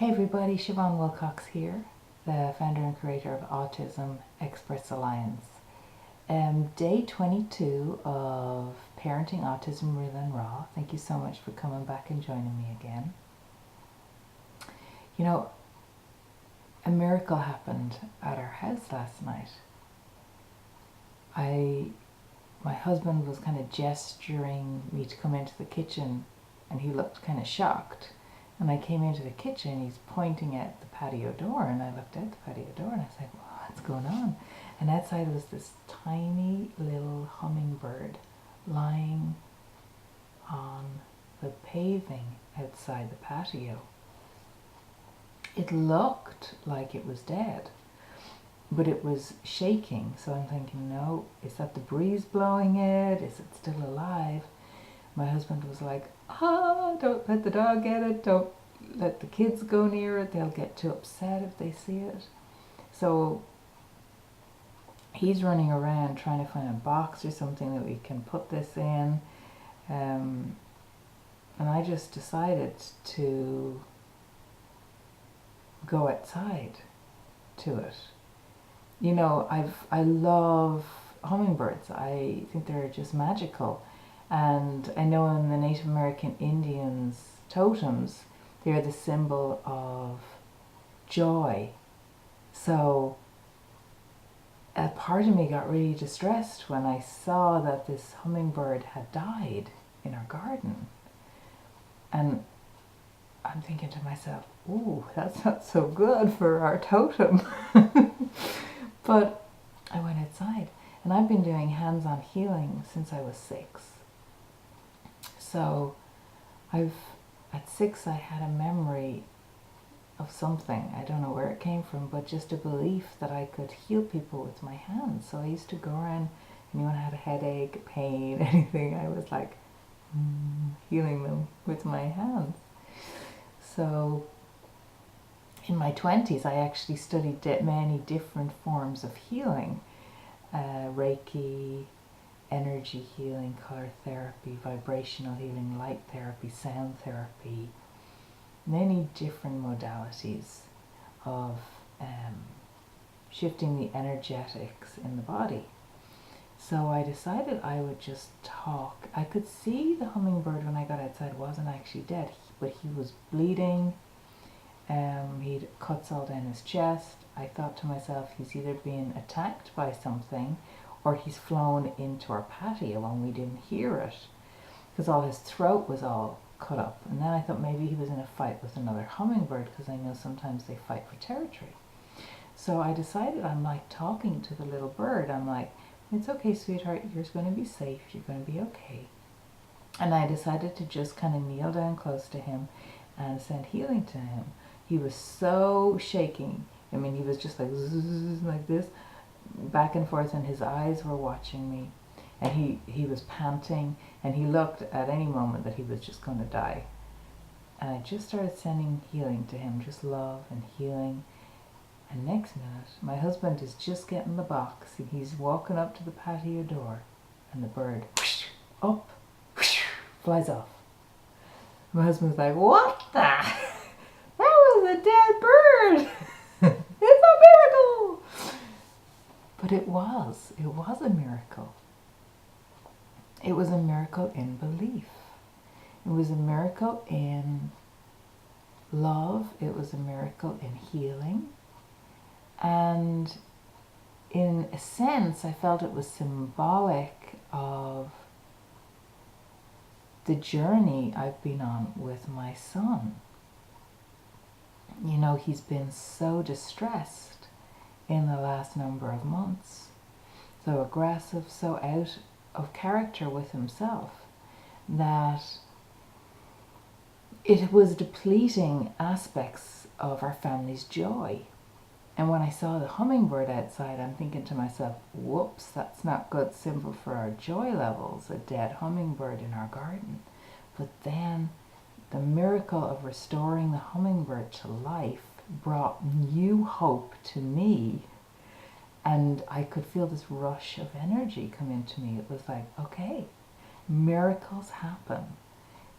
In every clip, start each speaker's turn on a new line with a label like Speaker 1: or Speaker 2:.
Speaker 1: Hey everybody, Siobhan Wilcox here, the founder and creator of Autism Experts Alliance. Day 22 of Parenting Autism Real and Raw. Thank you so much for coming back and joining me again. You know, a miracle happened at our house last night. My husband was kind of gesturing me to come into the kitchen and he looked kind of shocked. And I came into the kitchen, he's pointing at the patio door, and I looked out the patio door and I said, well, what's going on? And outside was this tiny little hummingbird lying on the paving outside the patio. It looked like it was dead, but it was shaking. So I'm thinking, no, is that the breeze blowing it? Is it still alive? My husband was like, don't let the dog get it, don't let the kids go near it, they'll get too upset if they see it. So he's running around trying to find a box or something that we can put this in. And I just decided to go outside to it. You know, I love hummingbirds. I think they're just magical. And I know in the Native American Indians' totems, they're the symbol of joy. So a part of me got really distressed when I saw that this hummingbird had died in our garden. And I'm thinking to myself, ooh, that's not so good for our totem. But I went outside, and I've been doing hands-on healing since I was 6. So at 6 I had a memory of something. I don't know where it came from, but just a belief that I could heal people with my hands. So I used to go around, anyone had a headache, pain, anything, I was like healing them with my hands. So in my 20s I actually studied many different forms of healing. Reiki, energy healing, color therapy, vibrational healing, light therapy, sound therapy, many different modalities of shifting the energetics in the body. So I decided I would just talk. I could see the hummingbird when I got outside wasn't actually dead, but he was bleeding. He'd cuts all down his chest. I thought to myself, he's either being attacked by something or he's flown into our patio and we didn't hear it because all his throat was all cut up. And then I thought maybe he was in a fight with another hummingbird, because I know sometimes they fight for territory. So I decided, I'm like talking to the little bird. I'm like, it's okay, sweetheart, you're going to be safe, you're going to be okay. And I decided to just kind of kneel down close to him and send healing to him. He was so shaking. I mean, he was just like zzz, like this, back and forth, and his eyes were watching me, and he was panting, and he looked at any moment that he was just going to die. And I just started sending healing to him, just love and healing. And next minute my husband is just getting the box and he's walking up to the patio door, and the bird whoosh, up whoosh, flies off. My husband's like, what the? That was a dead bird. It's a miracle. But it was a miracle. It was a miracle in belief. It was a miracle in love. It was a miracle in healing. And in a sense, I felt it was symbolic of the journey I've been on with my son. You know, he's been so distressed in the last number of months, so aggressive, so out of character with himself, that it was depleting aspects of our family's joy. And when I saw the hummingbird outside, I'm thinking to myself, whoops, that's not good symbol for our joy levels, a dead hummingbird in our garden. But then the miracle of restoring the hummingbird to life brought new hope to me, and I could feel this rush of energy come into me. It was like, okay, miracles happen,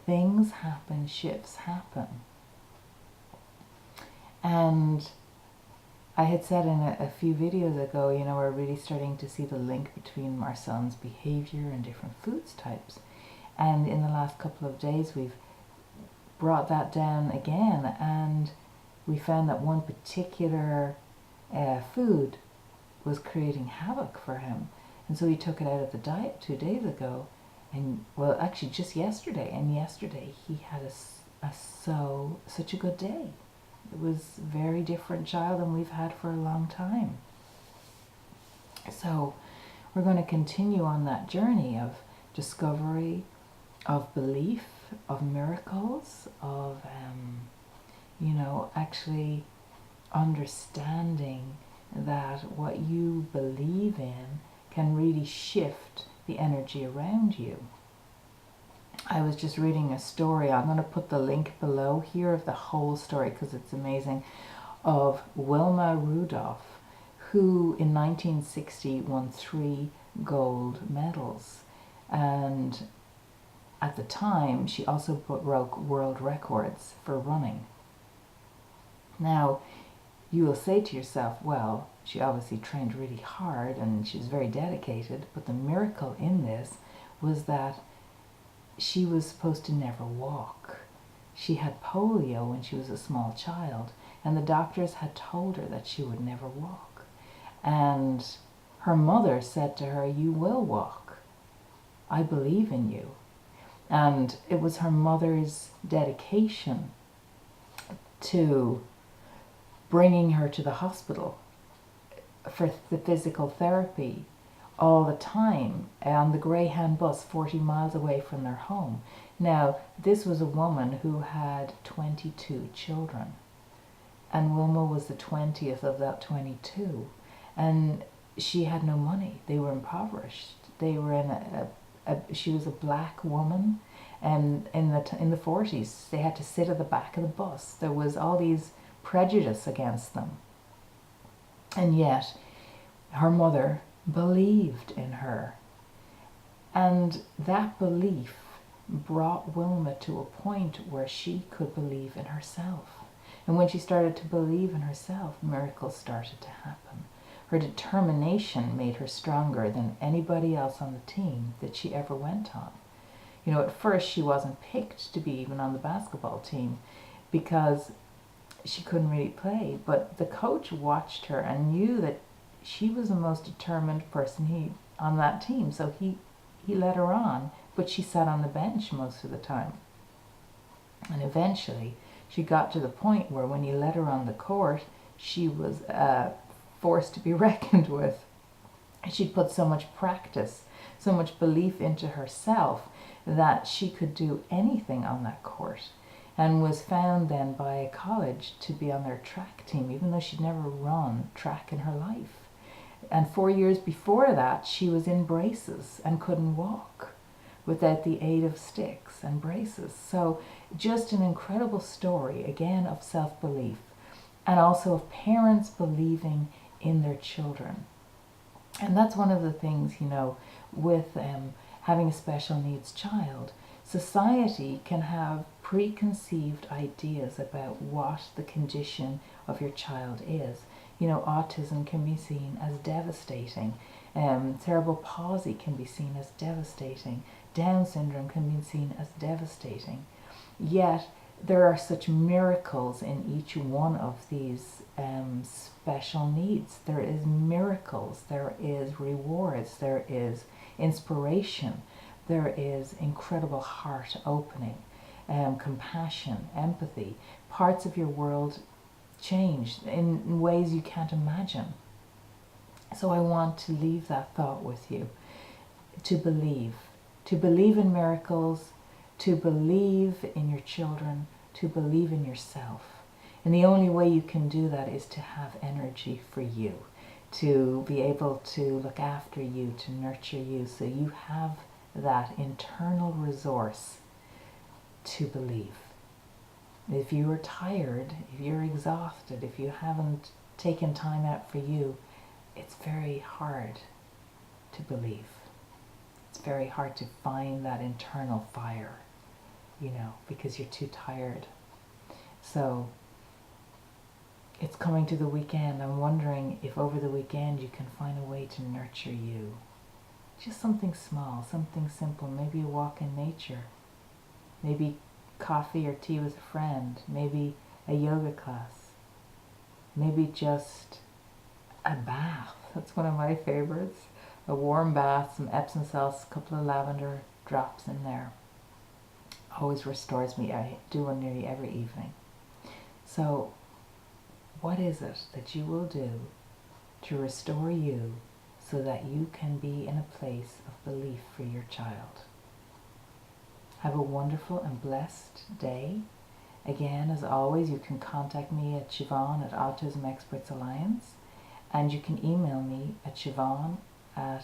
Speaker 1: things happen, shifts happen. And I had said in a few videos ago, you know, we're really starting to see the link between our son's behavior and different foods types. And in the last couple of days, we've brought that down again, and we found that one particular food was creating havoc for him. And so he took it out of the diet 2 days ago, and well, actually just yesterday. And yesterday he had such a good day. It was a very different child than we've had for a long time. So we're going to continue on that journey of discovery, of belief, of miracles, of, you know, actually understanding that what you believe in can really shift the energy around you. I was just reading a story. I'm going to put the link below here of the whole story because it's amazing, of Wilma Rudolph, who in 1960 won 3 gold medals. And at the time, she also broke world records for running. Now, you will say to yourself, well, she obviously trained really hard and she was very dedicated, but the miracle in this was that she was supposed to never walk. She had polio when she was a small child, and the doctors had told her that she would never walk. And her mother said to her, "You will walk. I believe in you." And it was her mother's dedication to bringing her to the hospital for the physical therapy all the time on the Greyhound bus 40 miles away from their home. Now, this was a woman who had 22 children, and Wilma was the 20th of that 22, and she had no money. They were impoverished. They were in she was a black woman, and in the 40s they had to sit at the back of the bus. There was all these prejudice against them, and yet her mother believed in her, and that belief brought Wilma to a point where she could believe in herself. And when she started to believe in herself, miracles started to happen. Her determination made her stronger than anybody else on the team that she ever went on. You know, at first she wasn't picked to be even on the basketball team because she couldn't really play, but the coach watched her and knew that she was the most determined person on that team, so he let her on, but she sat on the bench most of the time. And eventually she got to the point where when he let her on the court, she was forced to be reckoned with. She'd put so much practice, so much belief into herself that she could do anything on that court, and was found then by a college to be on their track team, even though she'd never run track in her life. And 4 years before that, she was in braces and couldn't walk without the aid of sticks and braces. So just an incredible story, again, of self-belief, and also of parents believing in their children. And that's one of the things, you know, with having a special needs child. Society can have preconceived ideas about what the condition of your child is. You know, autism can be seen as devastating. Cerebral palsy can be seen as devastating. Down syndrome can be seen as devastating. Yet, there are such miracles in each one of these special needs. There is miracles, there is rewards, there is inspiration, there is incredible heart opening, compassion, empathy. Parts of your world change in ways you can't imagine. So I want to leave that thought with you, to believe in miracles, to believe in your children, to believe in yourself. And the only way you can do that is to have energy for you, to be able to look after you, to nurture you, so you have that internal resource to believe. If you are tired, if you're exhausted, if you haven't taken time out for you, it's very hard to believe. It's very hard to find that internal fire, you know, because you're too tired. So it's coming to the weekend. I'm wondering if over the weekend you can find a way to nurture you. Just something small, something simple, maybe a walk in nature, maybe coffee or tea with a friend, maybe a yoga class, maybe just a bath. That's one of my favorites. A warm bath, some Epsom salts, a couple of lavender drops in there. Always restores me. I do one nearly every evening. So what is it that you will do to restore you so that you can be in a place of belief for your child? Have a wonderful and blessed day. Again, as always, you can contact me at Siobhan at Autism Experts Alliance, and you can email me at Siobhan at,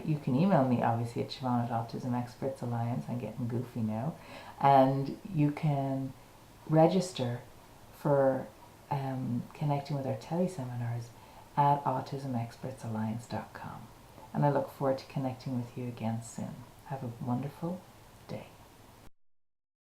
Speaker 1: you can email me obviously at Siobhan at Autism Experts Alliance. I'm getting goofy now. And you can register for connecting with our teleseminars at autismexpertsalliance.com. And I look forward to connecting with you again soon. Have a wonderful day.